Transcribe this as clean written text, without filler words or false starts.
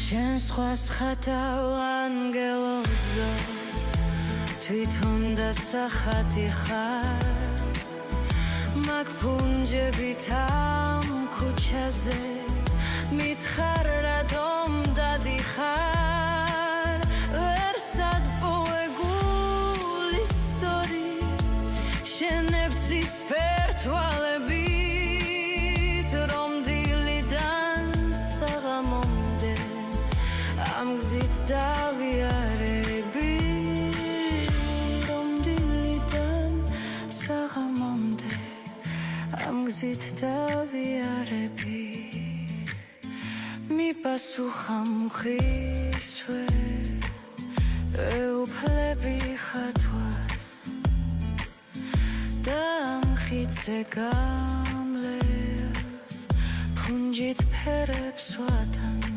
შენ სხვას ხატავ ანგელოზო თვითონ დასახატი ხარ მაგ ფუნჯებით ამ ქუჩაზე მითხარ რატომ დადიხარ ვერსად პოეგული სტორი შენებცის ფერთვალებით რომ დილიდან საღამომდე ამ გზით დავიარები რომ დილიდან საღამომდე ამ გზით დავიარები მიპასუხა მხისვე ვეუფლები ხატვას და ამ ხიდზე გამლევს ფუნჯით ფერებს ვატან